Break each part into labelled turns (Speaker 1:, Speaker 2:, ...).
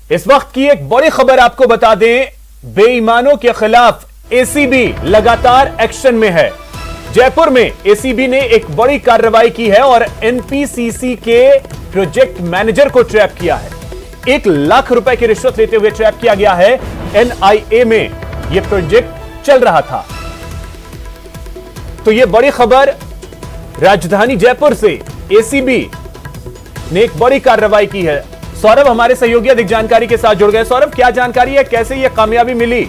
Speaker 1: इस वक्त की एक बड़ी खबर आपको बता दें, बेईमानों के खिलाफ एसीबी लगातार एक्शन में है। जयपुर में एसीबी ने एक बड़ी कार्रवाई की है और एनपीसीसी के प्रोजेक्ट मैनेजर को ट्रैप किया है। 1 लाख रुपए की रिश्वत लेते हुए ट्रैप किया गया है। एनआईए में यह प्रोजेक्ट चल रहा था। तो यह बड़ी खबर राजधानी जयपुर से एसीबी ने एक बड़ी कार्रवाई की है। सौरभ हमारे सहयोगी अधिक जानकारी के साथ जुड़ गए। सौरभ, क्या जानकारी है, कैसे यह कामयाबी मिली?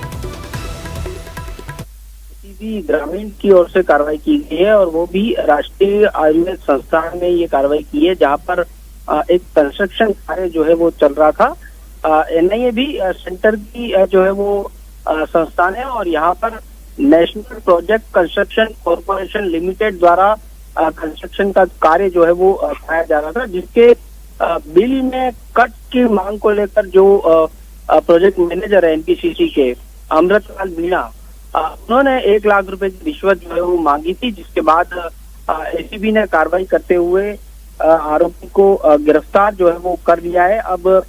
Speaker 2: एसीबी ग्रामीण की ओर से कार्रवाई की गई है और वो भी राष्ट्रीय आयुर्वेद संस्थान में ये कार्रवाई की है, जहां पर एक कंस्ट्रक्शन कार्य जो है वो चल रहा था। एनआईए भी सेंटर की जो है वो संस्थान है और यहाँ पर national project construction corporation limited द्वारा कंस्ट्रक्शन का कार्य जो है वो कराया जा रहा था, जिसके बिल में कट की मांग को लेकर जो प्रोजेक्ट मैनेजर है एनपीसीसी के अमृतलाल मीणा, उन्होंने 1 लाख रुपए की रिश्वत जो है वो मांगी थी, जिसके बाद एसीबी ने कार्रवाई करते हुए आरोपी को गिरफ्तार जो है वो कर लिया है। अब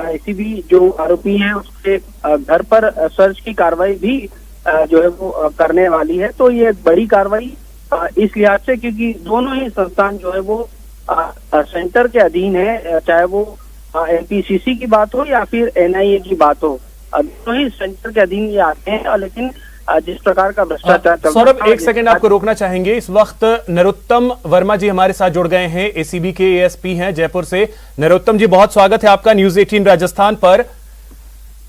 Speaker 2: एसीबी जो आरोपी है उसके घर पर सर्च की कार्रवाई भी जो है वो करने वाली है। तो ये बड़ी कार्रवाई इस लिहाज से क्योंकि दोनों ही संस्थान जो है वो सेंटर के अधीन है, चाहे वो एनपीसीसी की बात हो या फिर एनआईए की बात हो, दोनों ही सेंटर के अधीन ये आते हैं। लेकिन जिस प्रकार का भ्रष्टाचार चल रहा है।
Speaker 1: सौरभ, एक सेकंड आपको रोकना चाहेंगे। इस वक्त नरोत्तम वर्मा जी हमारे साथ जुड़ गए हैं, एसीबी के एएसपी हैं जयपुर से। नरोत्तम जी, बहुत स्वागत है आपका न्यूज 18 राजस्थान पर।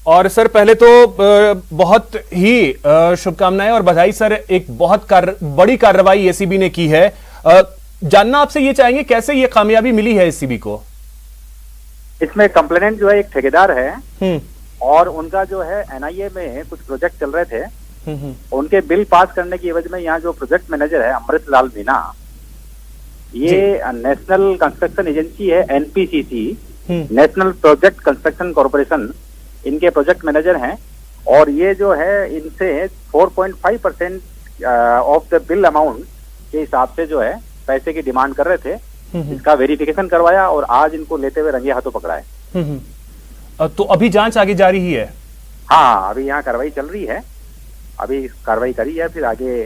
Speaker 1: और सर, पहले तो बहुत ही शुभकामनाएं और बधाई सर, एक बहुत बड़ी कार्रवाई एसीबी ने की है। जानना आपसे ये चाहेंगे कैसे ये कामयाबी मिली है एसीबी को?
Speaker 3: इसमें कंप्लेनेंट जो है एक ठेकेदार है और उनका जो है एनआईए में कुछ प्रोजेक्ट चल रहे थे, उनके बिल पास करने की एवज में यहाँ जो प्रोजेक्ट मैनेजर है अमृतलाल मीणा, ये नेशनल कंस्ट्रक्शन एजेंसी है NPCC, national project construction corporation, इनके प्रोजेक्ट मैनेजर हैं और ये जो है इनसे 4.5% ऑफ द बिल अमाउंट के हिसाब से जो है पैसे की डिमांड कर रहे थे। इसका वेरिफिकेशन करवाया और आज इनको लेते हुए रंगे हाथों पकड़ा है।
Speaker 1: तो अभी जांच आगे जारी ही है?
Speaker 3: हाँ, अभी यहाँ कार्रवाई चल रही है, अभी कार्रवाई करी है, फिर आगे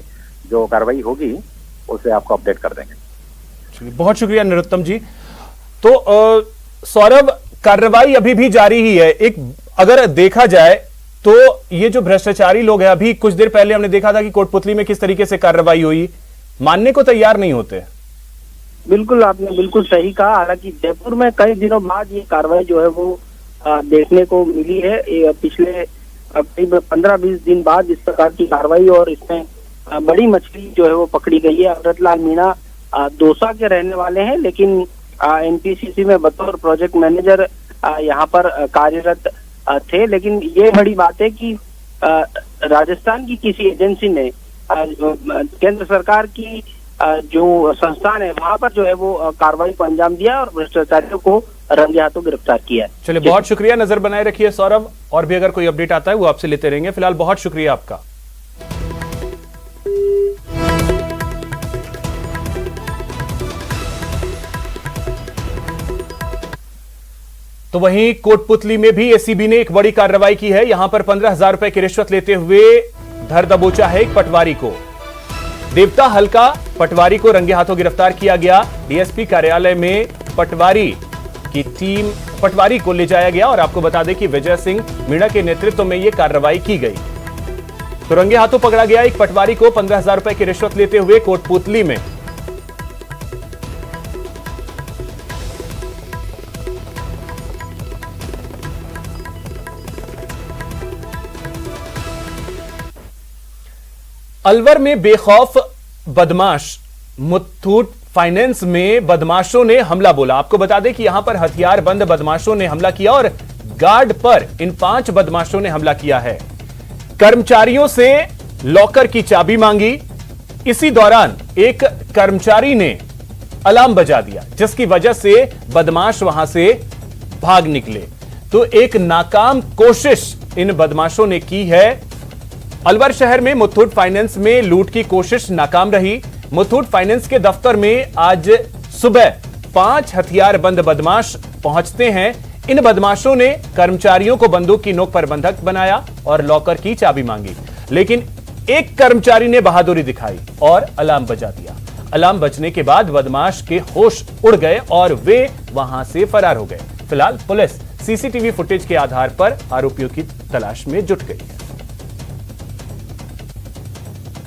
Speaker 3: जो कार्रवाई होगी उसे आपको अपडेट कर देंगे।
Speaker 1: बहुत शुक्रिया नरोत्तम जी। तो सौरभ, कार्रवाई अभी भी जारी ही है। एक अगर देखा जाए तो ये जो भ्रष्टाचारी लोग हैं, अभी कुछ देर पहले हमने देखा था कि कोटपुतली में किस तरीके से कार्रवाई हुई, मानने को तैयार नहीं होते।
Speaker 2: बिल्कुल, आपने बिल्कुल सही कहा। हालांकि जयपुर में कई दिनों बाद ये कार्रवाई जो है वो देखने को मिली है। पिछले करीब 15-20 दिन बाद इस प्रकार की कार्रवाई और इसमें बड़ी मछली जो है वो पकड़ी गई है। अमृतलाल मीणा दौसा के रहने वाले हैं, लेकिन एनपीसीसी में बतौर प्रोजेक्ट मैनेजर यहाँ पर कार्यरत थे। लेकिन ये बड़ी बात है कि राजस्थान की किसी एजेंसी ने केंद्र सरकार की जो संस्थान है वहां पर जो है वो कार्रवाई को अंजाम दिया और भ्रष्टाचारियों को रंगे हाथों गिरफ्तार किया है।
Speaker 1: चलिए, बहुत शुक्रिया, नजर बनाए रखिए सौरभ, और भी अगर कोई अपडेट आता है वो आपसे लेते रहेंगे। फिलहाल बहुत शुक्रिया आपका। तो वहीं कोटपुतली में भी एसीबी ने एक बड़ी कार्रवाई की है। यहां पर 15,000 रुपए की रिश्वत लेते हुए धर दबोचा है एक पटवारी को। देवता हल्का पटवारी को रंगे हाथों गिरफ्तार किया गया। डीएसपी कार्यालय में पटवारी को ले जाया गया और आपको बता दें कि विजय सिंह मीणा के नेतृत्व में यह कार्रवाई की गई। तो रंगे हाथों पकड़ा गया एक पटवारी को 15,000 रुपए की रिश्वत लेते हुए कोटपुतली में। अलवर में बेखौफ बदमाश, मुथूट फाइनेंस में बदमाशों ने हमला बोला। आपको बता दें कि यहां पर हथियार बंद बदमाशों ने हमला किया और गार्ड पर इन 5 बदमाशों ने हमला किया है। कर्मचारियों से लॉकर की चाबी मांगी। इसी दौरान एक कर्मचारी ने अलार्म बजा दिया, जिसकी वजह से बदमाश वहां से भाग निकले। तो एक नाकाम कोशिश इन बदमाशों ने की है। अलवर शहर में मुथूट फाइनेंस में लूट की कोशिश नाकाम रही। मुथूट फाइनेंस के दफ्तर में आज सुबह 5 हथियारबंद बदमाश पहुंचते हैं। इन बदमाशों ने कर्मचारियों को बंदूक की नोक पर बंधक बनाया और लॉकर की चाबी मांगी, लेकिन एक कर्मचारी ने बहादुरी दिखाई और अलार्म बजा दिया। अलार्म बजने के बाद बदमाश के होश उड़ गए और वे वहां से फरार हो गए। फिलहाल पुलिस सीसीटीवी फुटेज के आधार पर आरोपियों की तलाश में जुट गई है।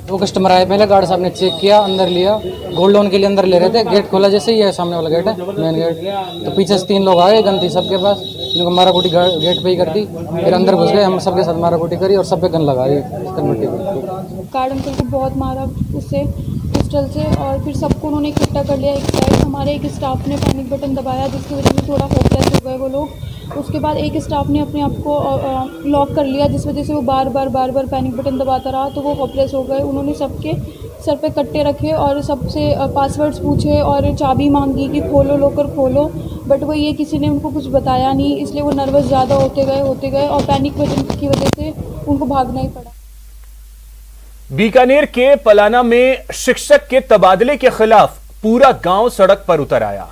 Speaker 4: दो कस्टमर आए, पहले गार्ड साहब ने चेक किया, अंदर लिया, गोल्ड लोन के लिए अंदर ले रहे थे। गेट खोला जैसे ही, है सामने वाला गेट है मेन गेट, तो पीछे से 3 लोग आए, गन थी सबके पास, इनको माराकुटी गेट पे ही कर दी। फिर अंदर घुस गए, हम सबके साथ माराकुटी करी और सब पे गन लगा दी।
Speaker 5: गार्ड अंकल को बहुत मारा उससे पिस्टल से, और फिर सबको उन्होंने इकट्ठा कर लिया एक साइड। हमारे एक स्टाफ ने पैनिक बटन दबाया, जिसकी वजह से थोड़ा होपलेस हो गए वो लोग। उसके बाद एक स्टाफ ने अपने आप को लॉक कर लिया, जिस वजह से वो बार बार पैनिक बटन दबाता रहा, तो वो होपलेस हो गए। उन्होंने सबके सर पे कट्टे रखे और सबसे पासवर्ड्स पूछे और चाबी मांगी कि खोलो लॉकर खोलो, बट वो ये किसी ने उनको कुछ बताया नहीं, इसलिए वो नर्वस ज़्यादा होते गए और पैनिक बटन की वजह से उनको भागना ही पड़ा।
Speaker 1: बीकानेर के पलाना में शिक्षक के तबादले के खिलाफ पूरा गांव सड़क पर उतर आया।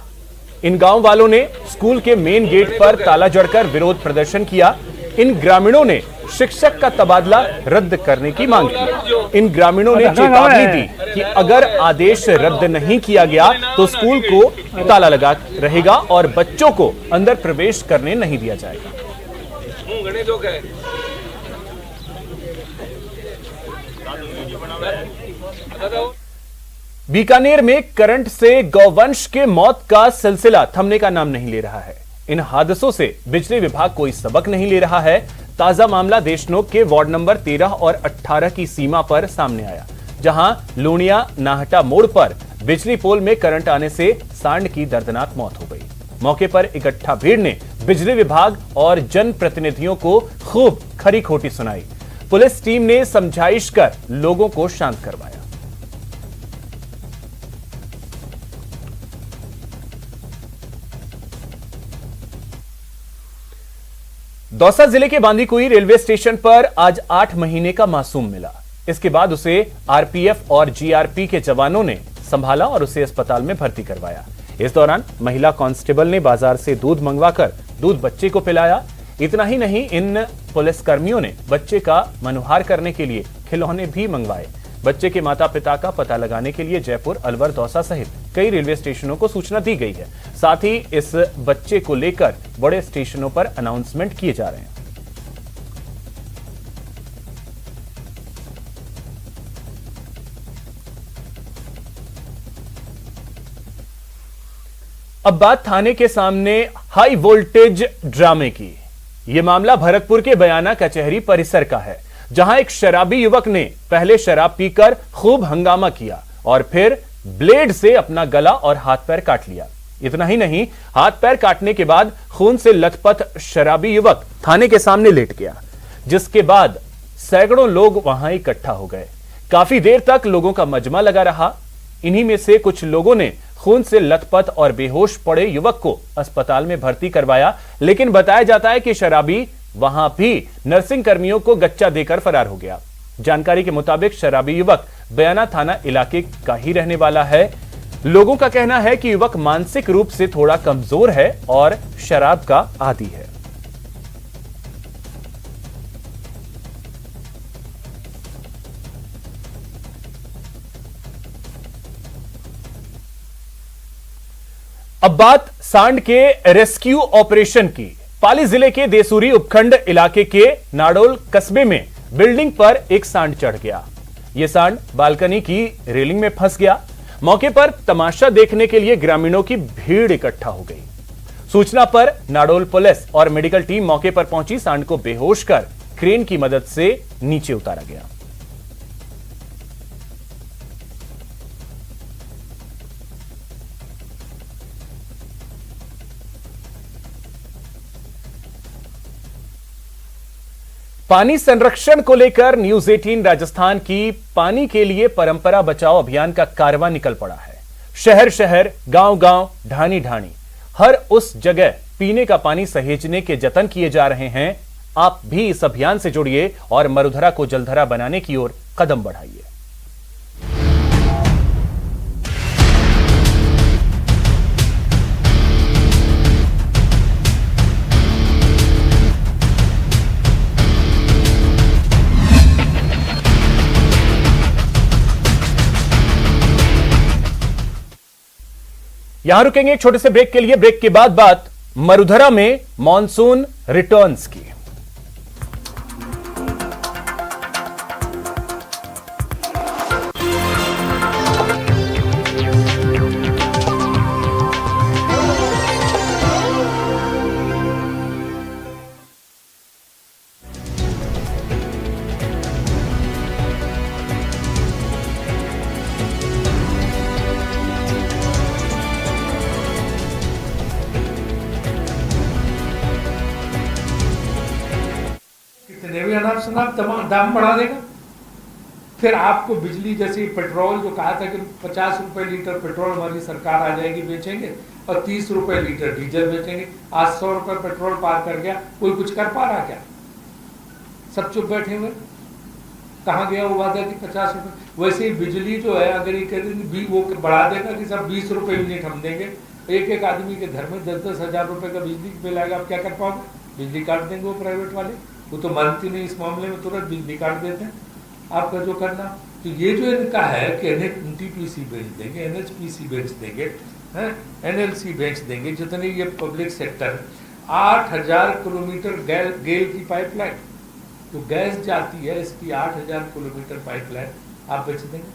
Speaker 1: इन गांव वालों ने स्कूल के मेन गेट पर ताला जड़कर विरोध प्रदर्शन किया। इन ग्रामीणों ने शिक्षक का तबादला रद्द करने की मांग की। इन ग्रामीणों ने चेतावनी दी कि अगर आदेश रद्द नहीं किया गया तो स्कूल को ताला लगा रहेगा और बच्चों को अंदर प्रवेश करने नहीं दिया जाएगा। बीकानेर में करंट से गौवंश के मौत का सिलसिला थमने का नाम नहीं ले रहा है। इन हादसों से बिजली विभाग कोई सबक नहीं ले रहा है। ताजा मामला देशनोक के वार्ड नंबर 13 और 18 की सीमा पर सामने आया, जहां लूणिया नाहटा मोड़ पर बिजली पोल में करंट आने से सांड की दर्दनाक मौत हो गई। मौके पर इकट्ठा भीड़ ने बिजली विभाग और जनप्रतिनिधियों को खूब खरी खोटी सुनाई। पुलिस टीम ने समझाइश कर लोगों को शांत करवाया। दौसा जिले के बांदीकुई रेलवे स्टेशन पर आज 8 महीने का मासूम मिला। इसके बाद उसे आरपीएफ और जीआरपी के जवानों ने संभाला और उसे अस्पताल में भर्ती करवाया। इस दौरान महिला कांस्टेबल ने बाजार से दूध मंगवाकर दूध बच्चे को पिलाया। इतना ही नहीं, इन पुलिसकर्मियों ने बच्चे का मनोहार करने के लिए खिलौने भी मंगवाए। बच्चे के माता पिता का पता लगाने के लिए जयपुर, अलवर, दौसा सहित कई रेलवे स्टेशनों को सूचना दी गई है। साथ ही इस बच्चे को लेकर बड़े स्टेशनों पर अनाउंसमेंट किए जा रहे हैं। अब बात थाने के सामने हाई वोल्टेज ड्रामे की। यह मामला भरतपुर के बयाना कचहरी परिसर का है, जहां एक शराबी युवक ने पहले शराब पीकर खूब हंगामा किया और फिर ब्लेड से अपना गला और हाथ पैर काट लिया। इतना ही नहीं, हाथ पैर काटने के बाद खून से लथपथ शराबी युवक थाने के सामने लेट गया, जिसके बाद सैकड़ों लोग वहां इकट्ठा हो गए। काफी देर तक लोगों का मजमा लगा रहा। इन्हीं में से कुछ लोगों ने खून से लथपथ और बेहोश पड़े युवक को अस्पताल में भर्ती करवाया, लेकिन बताया जाता है कि शराबी वहां भी नर्सिंग कर्मियों को गच्चा देकर फरार हो गया। जानकारी के मुताबिक शराबी युवक बयाना थाना इलाके का ही रहने वाला है। लोगों का कहना है कि युवक मानसिक रूप से थोड़ा कमजोर है और शराब का आदी है। अब बात सांड के रेस्क्यू ऑपरेशन की। पाली जिले के देसूरी उपखंड इलाके के नाडोल कस्बे में बिल्डिंग पर एक सांड चढ़ गया। यह सांड बालकनी की रेलिंग में फंस गया। मौके पर तमाशा देखने के लिए ग्रामीणों की भीड़ इकट्ठा हो गई। सूचना पर नाडोल पुलिस और मेडिकल टीम मौके पर पहुंची। सांड को बेहोश कर क्रेन की मदद से नीचे उतारा गया। पानी संरक्षण को लेकर न्यूज 18 राजस्थान की पानी के लिए परंपरा बचाओ अभियान का कारवां निकल पड़ा है। शहर शहर, गांव गांव, ढाणी ढाणी, हर उस जगह पीने का पानी सहेजने के जतन किए जा रहे हैं। आप भी इस अभियान से जुड़िए और मरुधरा को जलधरा बनाने की ओर कदम बढ़ाइए। यहां रुकेंगे एक छोटे से ब्रेक के लिए। ब्रेक के बाद बात मरुधरा में मॉनसून रिटर्न्स की।
Speaker 6: कितने भी अनाप शनाप दाम बढ़ा देगा। फिर आपको बिजली जैसे पेट्रोल जो कहा था कि 50 रुपए लीटर पेट्रोल हमारी सरकार आ जाएगी बेचेंगे और 30 रुपए लीटर डीजल बेचेंगे। आज 100 रुपए पेट्रोल पार कर गया, कोई कुछ कर पा रहा क्या? सब चुप बैठे हुए। कहाँ गया वो वादा कि 50 रुपए? वैसे ही बिजली जो है अगर ये कह वो बढ़ा देगा कि सब 20 रुपए यूनिट हम देंगे, एक एक आदमी के घर में 10-10 हजार रुपए का बिजली बिल आएगा। आप क्या कर पाओगे? बिजली काट देंगे वो प्राइवेट वाले। वो तो मानती नहीं इस मामले में, तुरंत बिजली काट देते हैं। आपका जो करना, तो ये जो इनका है कि एनटीपीसी बेच देंगे, एनएचपीसी बेच देंगे, एनएलसी बेच देंगे, जितने ये पब्लिक सेक्टर 8000 किलोमीटर गेल की पाइपलाइन तो गैस जाती है, इसकी 8000 किलोमीटर पाइपलाइन आप बेच देंगे।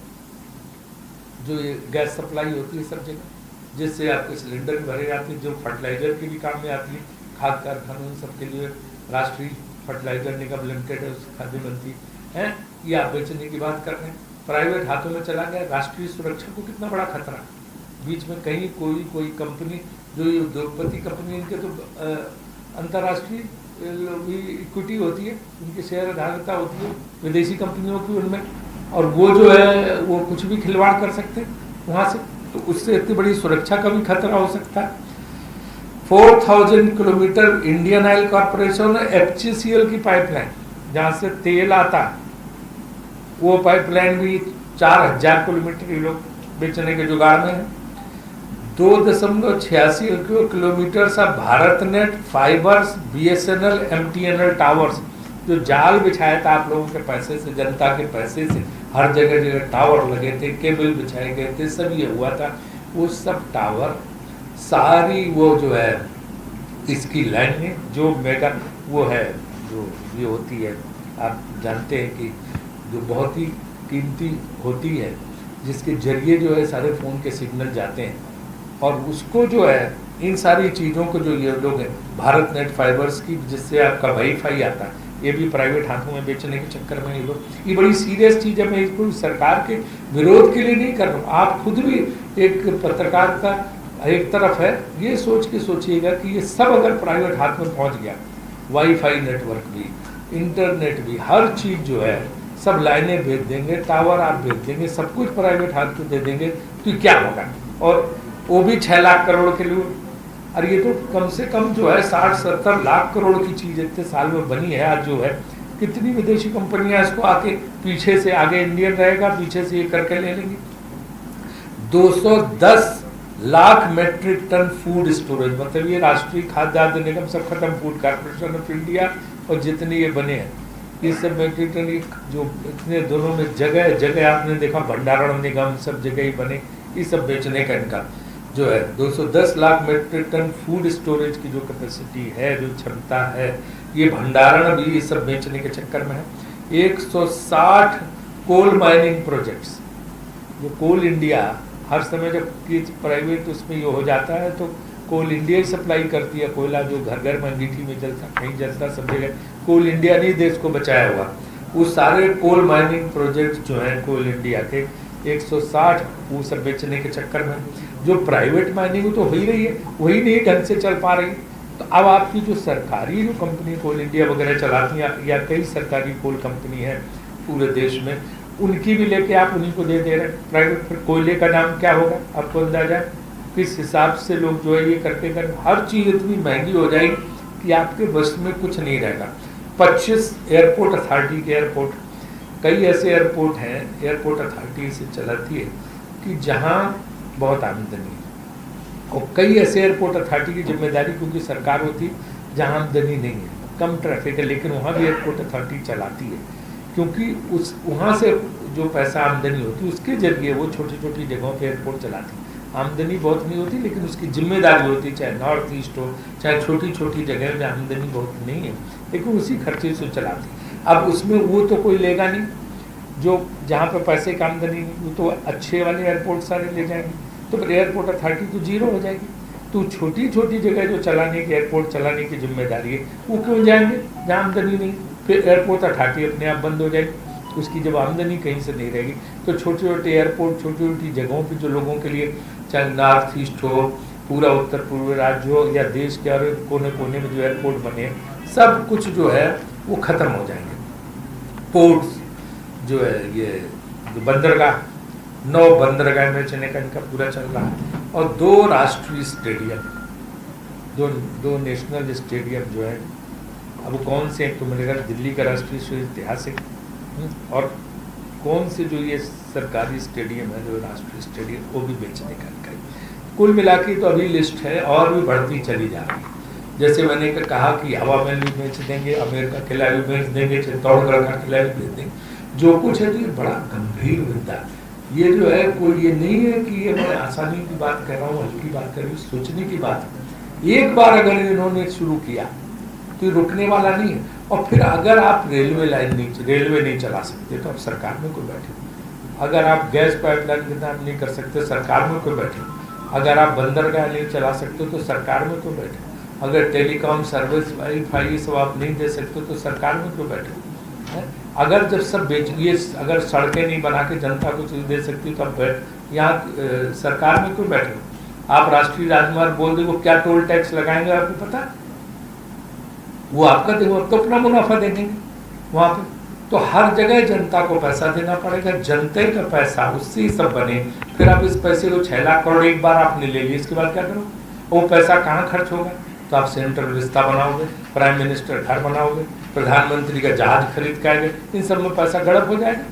Speaker 6: जो ये गैस सप्लाई होती है सब जगह, जिससे आपके सिलेंडर भरे जाते हैं, जो फर्टिलाइजर के भी काम में आती है, खाद कारखानों सबके लिए राष्ट्रीय फर्टिलाइजर निगम लिमिटेड है, उसकी खादें बनती है। ये आप बेचने की बात कर रहे हैं, प्राइवेट हाथों में चला गया। राष्ट्रीय सुरक्षा को कितना बड़ा खतरा। बीच में कहीं कोई कंपनी जो ये उद्योगपति कंपनी, इनके तो अंतर्राष्ट्रीय इक्विटी होती है, उनकी शेयर धारकता होती है विदेशी कंपनियों की उनमें, और वो जो है वो कुछ भी खिलवाड़ कर सकते हैं वहाँ से, तो उससे इतनी बड़ी सुरक्षा का भी खतरा हो सकता है। 4000 किलोमीटर इंडियन ऑयल कॉर्पोरेशन एफसीसीएल की पाइपलाइन जहाँ से तेल आता, वो पाइपलाइन भी 4000 किलोमीटर ये लोग बेचने के जुगाड़ में है। 2.86 किलोमीटर सा Bharat net fibres BSNL MTNL towers, जो जाल बिछाया था आप लोगों के पैसे से, जनता के पैसे से, हर जगह जगह टावर लगे थे, केबल बिछाए गए थे, सब ये हुआ था। वो सब टावर सारी वो जो है इसकी लाइनें जो मेगा वो है जो ये होती है, आप जानते हैं कि जो बहुत ही कीमती होती है, जिसके जरिए जो है सारे फ़ोन के सिग्नल जाते हैं, और उसको जो है इन सारी चीज़ों को जो ये लोग हैं भारत नेट फाइबर्स की, जिससे आपका वाईफाई आता है, ये भी प्राइवेट हाथों में बेचने के चक्कर में ये लोग, ये बड़ी सीरियस चीज़ है। मैं इसको सरकार के विरोध के लिए नहीं कर रहा हूँ, आप खुद भी एक पत्रकार का एक तरफ है, ये सोच के सोचिएगा कि ये सब अगर प्राइवेट हाथ में पहुँच गया, वाईफाई नेटवर्क भी, इंटरनेट भी, हर चीज़ जो है सब लाइनें भेज देंगे, टावर आप भेज देंगे, सब कुछ प्राइवेट हाथ में दे देंगे, तो क्या होगा? और वो भी 6 लाख करोड़ के लिए। और ये तो कम से कम जो है 60-70 लाख करोड़ की चीज़ इतने साल में बनी है। आज जो है कितनी विदेशी कंपनियां इसको आके पीछे से, आगे इंडियन रहेगा, पीछे से ये करके ले लेंगी। 210 lakh metric tonne food storage, मतलब ये राष्ट्रीय खाद्य निगम सब खत्म, फूड कॉर्पोरेशन ऑफ इंडिया और जितने ये बने हैं ये सब मेट्रिक टन, जो इतने दोनों में जगह जगह आपने देखा भंडारण निगम सब जगह ही बने, ये सब बेचने का इनका जो है 210 lakh metric tonne food storage की जो कैपेसिटी है, जो क्षमता है, ये भंडारण भी ये सब बेचने के चक्कर में है। 160 कोल माइनिंग प्रोजेक्ट्स, जो कोल इंडिया हर समय जब प्राइवेट उसमें ये हो जाता है तो कोल इंडिया ही सप्लाई करती है कोयला, जो घर घर में अंगीठी में जलता, कहीं जलता, सब जगह कोल इंडिया ने देश को बचाया हुआ। वो सारे कोल माइनिंग प्रोजेक्ट जो हैं कोल इंडिया के 160 वो सब बेचने के चक्कर में, जो प्राइवेट माइनिंग तो हो ही रही है, वही नहीं ढंग से चल पा रही। तो अब आपकी जो सरकारी जो कंपनी कोल इंडिया वगैरह चलाती हैं, या कई सरकारी कोल कंपनी है पूरे देश में, उनकी भी लेके आप उन्हीं को दे रहे हैं प्राइवेट। फिर कोयले का दाम क्या होगा आपको अंदाजा है? किस हिसाब से लोग जो है ये करते कर हर चीज़ इतनी महंगी हो जाएगी कि आपके बस में कुछ नहीं रहेगा। 25 एयरपोर्ट अथॉरिटी के एयरपोर्ट, कई ऐसे एयरपोर्ट हैं, एयरपोर्ट अथॉरिटी से चलाती है कि जहाँ बहुत आमदनी है, और कई ऐसे एयरपोर्ट अथॉरिटी की जिम्मेदारी क्योंकि सरकार होती है जहाँ आमदनी नहीं है, कम ट्रैफिक है, लेकिन वहाँ भी एयरपोर्ट अथॉरिटी चलाती है, क्योंकि उस वहाँ से जो पैसा आमदनी होती है उसके जरिए वो छोटी छोटी जगहों पे एयरपोर्ट चलाती है। आमदनी बहुत नहीं होती, लेकिन उसकी जिम्मेदारी होती, चाहे नॉर्थ ईस्ट हो, चाहे छोटी छोटी जगह में आमदनी बहुत नहीं है, लेकिन उसी खर्चे से चलाती। अब उसमें वो तो कोई लेगा नहीं, जो जहाँ पे पैसे की आमदनी नहीं, वो तो अच्छे वाले एयरपोर्ट सारे ले जाएंगे, तो फिर एयरपोर्ट अथॉरिटी तो जीरो हो जाएगी। तो छोटी छोटी जगह जो चलाने की, एयरपोर्ट चलाने की जिम्मेदारी है, वो क्यों जाएंगे जहाँ आमदनी नहीं? फिर एयरपोर्ट अथॉरिटी अपने आप बंद हो जाएगी, उसकी जब आमदनी कहीं से नहीं रहेगी। तो छोटे छोटे एयरपोर्ट, छोटी छोटी जगहों पे जो लोगों के लिए, चाहे नॉर्थ ईस्ट हो, पूरा उत्तर पूर्व राज्य हो, या देश के हर कोने कोने में जो एयरपोर्ट बने, सब कुछ जो है वो खत्म हो जाएंगे। पोर्ट्स जो है, ये बंदरगाह, 9 बंदरगाह में चलने का इनका पूरा चल रहा है, और 2 राष्ट्रीय स्टेडियम, दो नेशनल स्टेडियम जो है, अब कौन से तो मिलेगा, दिल्ली का राष्ट्रीय ऐतिहासिक, और कौन से जो ये सरकारी स्टेडियम है, जो राष्ट्रीय स्टेडियम, वो भी बेचने का इनका। कुल मिला के तो अभी लिस्ट है और भी बढ़ती चली जा रही है। जैसे मैंने कहा कि हवा महल भी बेच देंगे, आमेर का किला भी बेच देंगे, चित्तौड़गढ़ का किला भी बेच देंगे, जो कुछ है। तो ये बड़ा गंभीर मुद्दा, ये जो है कोई ये नहीं है कि ये मैं आसानी की बात कर रहा हूँ, हल्की बात कर रही हूँ, सोचने की बात है। एक बार अगर इन्होंने शुरू किया तो ये रुकने वाला नहीं है। और फिर अगर आप रेलवे नहीं चला सकते तो आप सरकार में कोई बैठे, अगर आप गैस पाइपलाइन के काम नहीं कर सकते, सरकार में कोई बैठे, अगर आप बंदरगाह नहीं चला सकते तो सरकार में कोई बैठे, अगर टेलीकॉम सर्विस, वाईफाई सब आप नहीं दे सकते तो सरकार में क्यों बैठे? अगर जब सब बेचिए, अगर सड़कें नहीं बना के जनता को चीज दे सकती तो आप यहाँ सरकार में क्यों बैठे? आप राष्ट्रीय राजमार्ग बोल दे, वो क्या टोल टैक्स लगाएंगे आपको पता? वो आपका तो अपना मुनाफा देंगे वहां पे। तो हर जगह जनता को पैसा देना पड़ेगा, जनता का पैसा, उससे ही सब बने। फिर आप इस पैसे को 6 लाख करोड़ एक बार आपने ले लिया, इसके बाद क्या करो? वो पैसा कहाँ खर्च होगा? तो आप सेंट्रल रिश्ता बनाओगे, प्राइम मिनिस्टर घर बनाओगे, प्रधानमंत्री का जहाज खरीद के आएंगे, इन सब में पैसा गड़प हो जाएगा।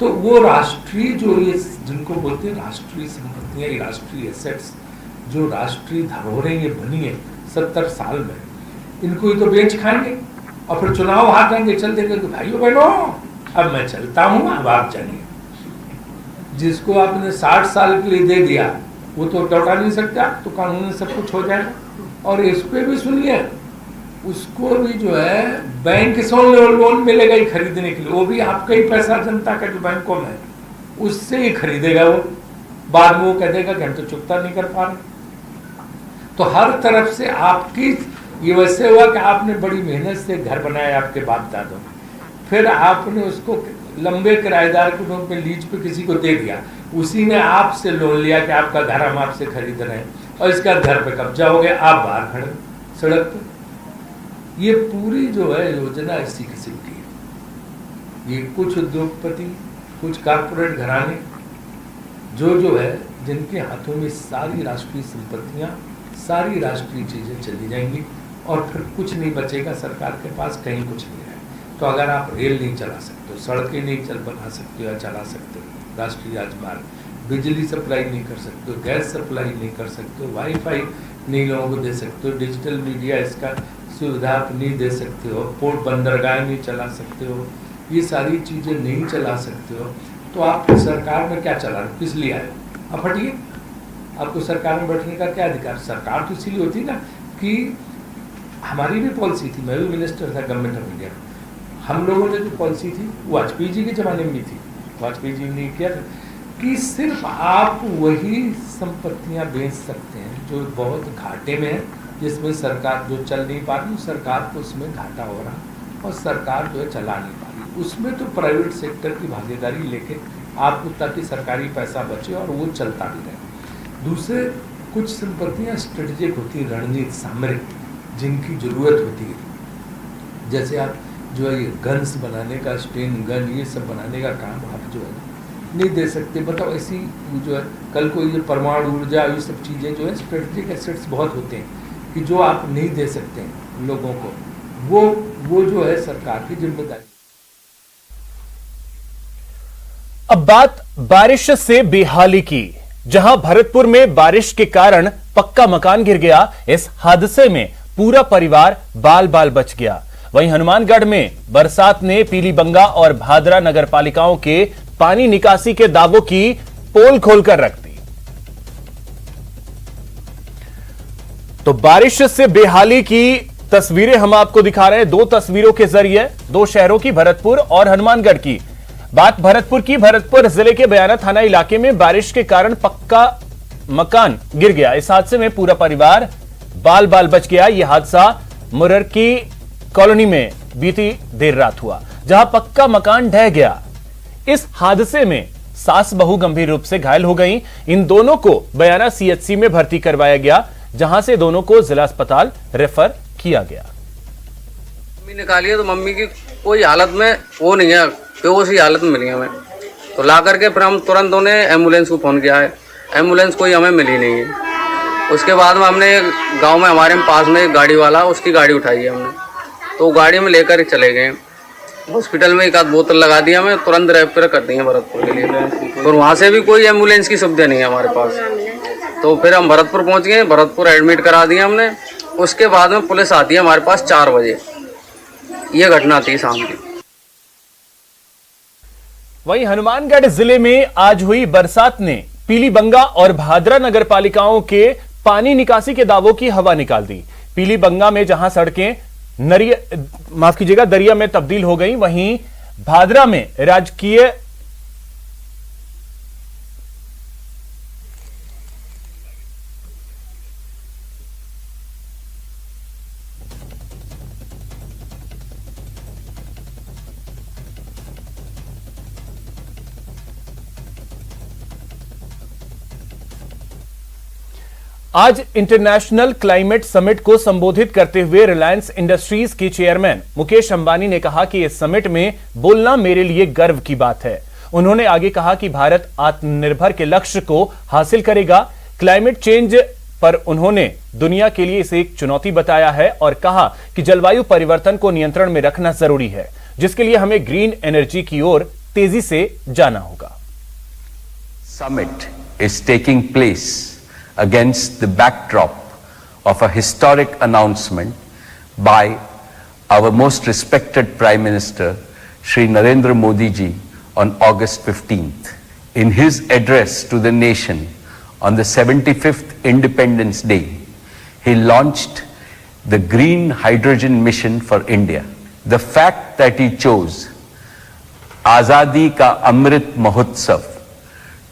Speaker 6: तो वो राष्ट्रीय जो ये जिनको बोलते हैं राष्ट्रीय संपत्तियां, राष्ट्रीय एसेट्स, जो राष्ट्रीय धरोहरें ये बनी है 70 साल में, इनको ही तो बेच खाएंगे और फिर चुनाव हार जाएंगे, चल देंगे कि भाइयों बहनों अब मैं चलता हूं, अब आप जानिए। जिसको आपने 60 साल के लिए दे दिया वो तो लौटा नहीं सकता, तो कानून से सब कुछ हो जाएगा। और इस पे भी सुनिए, उसको भी जो है बैंक से लोन मिलेगा ही खरीदने के लिए, वो भी आपका ही पैसा, जनता का जो बैंकों में, उससे ही खरीदेगा वो। बाद में वो कह देगा कि हम तो चुकता नहीं कर पा रहे। तो हर तरफ से आपकी ये वैसे हुआ कि आपने बड़ी मेहनत से घर बनाया आपके बाप दादों ने, फिर आपने उसको लंबे किराएदार के रूप में लीज पे किसी को दे दिया, उसी ने आपसे लोन लिया कि आपका घर हम आपसे खरीद रहे हैं, और इसका घर पे कब्जा हो गया, आप बाहर खड़े सड़क पे। ये पूरी जो है योजना इसी किस्म की है। ये कुछ उद्योगपति, कुछ कारपोरेट घराने जो है, जिनके हाथों में सारी राष्ट्रीय संपत्तियां, सारी राष्ट्रीय चीजें चली जाएंगी और फिर कुछ नहीं बचेगा सरकार के पास, कहीं कुछ नहीं है। तो अगर आप रेल नहीं चला सकते हो, सड़कें नहीं बना सकते हो या चला सकते हो, राष्ट्रीय राजमार्ग, बिजली सप्लाई नहीं कर सकते हो, गैस सप्लाई नहीं कर सकते हो, वाईफाई नहीं लोगों को दे सकते हो, डिजिटल मीडिया इसका सुविधा आप नहीं दे सकते हो, पोर्ट बंदरगाह नहीं चला सकते हो, ये सारी चीज़ें नहीं चला सकते हो, तो आप सरकार में क्या चला रहे, किस लिए आए? आप हटिए, आपको सरकार में बैठने का क्या अधिकार? सरकार तो इसीलिए होती ना कि हमारी भी पॉलिसी थी, मैं भी मिनिस्टर था गवर्नमेंट ऑफ इंडिया, हम लोगों ने जो पॉलिसी थी वो वाजपेयी जी के ज़माने में भी थी, वाजपेयी जी ने किया कि सिर्फ आप वही संपत्तियां बेच सकते हैं जो बहुत घाटे में है, जिसमें सरकार जो चल नहीं पा रही, सरकार को उसमें घाटा हो रहा और सरकार जो है चला नहीं पा रही, उसमें तो प्राइवेट सेक्टर की भागीदारी लेके आपको, ताकि सरकारी पैसा बचे और वो चलता भी रहे। दूसरे कुछ संपत्तियां स्ट्रेटेजिक होती है, रणनीति सामरिक, जिनकी ज़रूरत होती है, जैसे आप जो है ये गन्स बनाने का, स्टेन गन, ये सब बनाने का काम आप जो है नहीं दे सकते। बताओ ऐसी जो है कल को ये परमाणु ऊर्जा, ये सब चीज़ें जो है स्ट्रेटेजिक एसेट्स बहुत होते हैं कि जो आप नहीं दे सकते हैं लोगों को, वो जो है सरकार की जिम्मेदारी।
Speaker 1: अब बात बारिश से बेहाली की, जहां भरतपुर में बारिश के कारण पक्का मकान गिर गया। इस हादसे में पूरा परिवार बाल बाल बच गया। वहीं हनुमानगढ़ में बरसात ने पीलीबंगा और भादरा नगर पालिकाओं के पानी निकासी के दावों की पोल खोलकर रख दी। तो बारिश से बेहाली की तस्वीरें हम आपको दिखा रहे हैं, दो तस्वीरों के जरिए, दो शहरों की, भरतपुर और हनुमानगढ़ की। बात भरतपुर की। भरतपुर जिले के बयाना थाना इलाके में बारिश के कारण पक्का मकान गिर गया। इस हादसे में पूरा परिवार बाल बाल बच गया। यह हादसा मुरर की कॉलोनी में बीती देर रात हुआ, जहां पक्का मकान ढह गया। इस हादसे में सास बहू गंभीर रूप से घायल हो गईं। इन दोनों को बयाना सीएचसी में भर्ती करवाया गया, जहां से दोनों को जिला अस्पताल रेफर किया गया।
Speaker 7: मम्मी निकाली है तो मम्मी की कोई हालत में वो नहीं है, बेहोश ही हालत में मिली हमें। तो ला करके फिर हम तुरंत उन्हें एम्बुलेंस को फोन किया है, एम्बुलेंस कोई हमें मिली नहीं है। उसके बाद में हमने गांव में हमारे पास में एक गाड़ी वाला, उसकी गाड़ी उठाई है हमने, तो गाड़ी में लेकर चले गए हॉस्पिटल में। एक आध बोतल लगा दिया, हमें तुरंत रेफर कर दी है भरतपुर के लिए। और वहाँ से भी कोई एम्बुलेंस की सुविधा नहीं है हमारे पास। तो फिर हम भरतपुर पहुँच गए, भरतपुर एडमिट करा दिया हमने। उसके बाद में पुलिस आती है हमारे पास 4 बजे। ये घटना थी शाम की।
Speaker 1: वहीं हनुमानगढ़ जिले में आज हुई बरसात ने पीलीबंगा और भादरा नगर पालिकाओं के पानी निकासी के दावों की हवा निकाल दी। पीलीबंगा में जहां सड़कें दरिया में तब्दील हो गई, वहीं भादरा में राजकीय आज इंटरनेशनल क्लाइमेट समिट को संबोधित करते हुए रिलायंस इंडस्ट्रीज के चेयरमैन मुकेश अंबानी ने कहा कि इस समिट में बोलना मेरे लिए गर्व की बात है। उन्होंने आगे कहा कि भारत आत्मनिर्भर के लक्ष्य को हासिल करेगा। क्लाइमेट चेंज पर उन्होंने दुनिया के लिए इसे एक चुनौती बताया है और कहा कि जलवायु परिवर्तन को नियंत्रण में रखना जरूरी है, जिसके लिए हमें ग्रीन एनर्जी की ओर तेजी से जाना होगा।
Speaker 8: Summit is taking place against the backdrop of a historic announcement by our most respected Prime Minister, Shri Narendra Modi ji, on August 15th. In his address to the nation on the 75th Independence Day, he launched the Green Hydrogen Mission for India. The fact that he chose Azadi Ka Amrit Mahotsav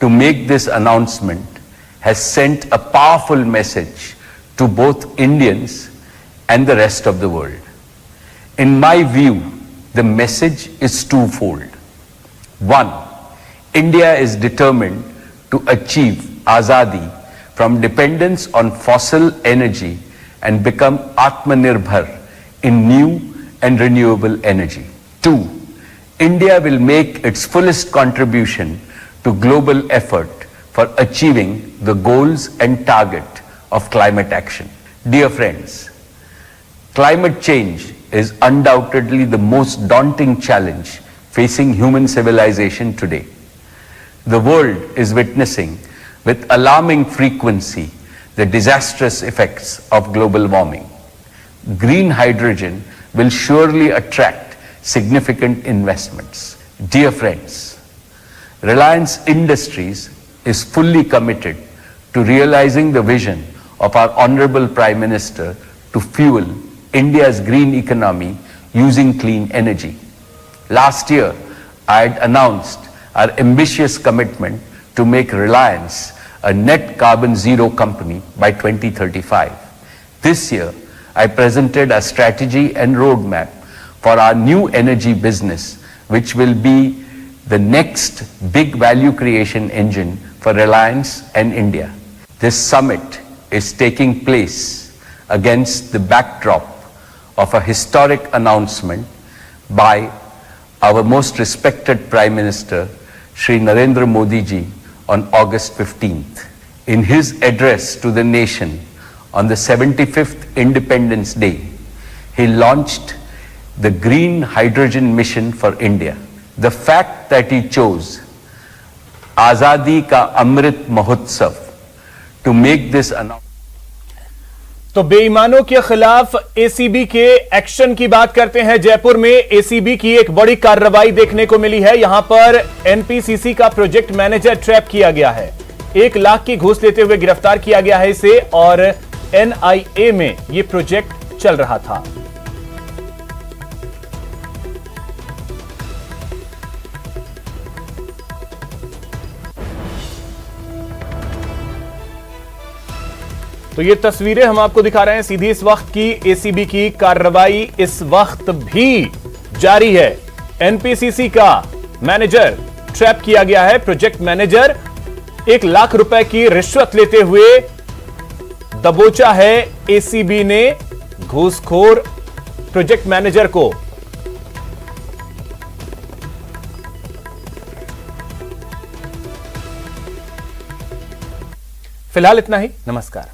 Speaker 8: to make this announcement has sent a powerful message to both Indians and the rest of the world. In my view, the message is twofold. One, India is determined to achieve Azadi from dependence on fossil energy and become Atmanirbhar in new and renewable energy. Two, India will make its fullest contribution to global effort for achieving the goals and target of climate action. Dear friends, climate change is undoubtedly the most daunting challenge facing human civilization today. The world is witnessing with alarming frequency the disastrous effects of global warming. Green hydrogen will surely attract significant investments. Dear friends, Reliance Industries is fully committed to realizing the vision of our Honorable Prime Minister to fuel India's green economy using clean energy. Last year, I had announced our ambitious commitment to make Reliance a net carbon zero company by 2035. This year, I presented a strategy and roadmap for our new energy business, which will be the next big value creation engine for Reliance and India. This summit is taking place against the backdrop of a historic announcement by our most respected Prime Minister, Shri Narendra Modi ji, on August 15th. In his address to the nation on the 75th Independence Day, he launched the Green Hydrogen Mission for India. The fact that he chose Azadi Ka Amrit Mahotsav to make this announcement.
Speaker 1: तो बेईमानों के खिलाफ ACB के action की बात करते हैं। जयपुर में ACB की एक बड़ी कार्रवाई देखने को मिली है। यहां पर एनपीसीसी का प्रोजेक्ट मैनेजर ट्रैप किया गया है। 1 लाख की घूस लेते हुए गिरफ्तार किया गया है इसे, और एनआईए में यह प्रोजेक्ट चल रहा था। तो ये तस्वीरें हम आपको दिखा रहे हैं सीधी इस वक्त की। एसीबी की कार्रवाई इस वक्त भी जारी है। एनपीसीसी का मैनेजर ट्रैप किया गया है। प्रोजेक्ट मैनेजर 1 लाख रुपए की रिश्वत लेते हुए दबोचा है एसीबी ने घूसखोर प्रोजेक्ट मैनेजर को। फिलहाल इतना ही। नमस्कार।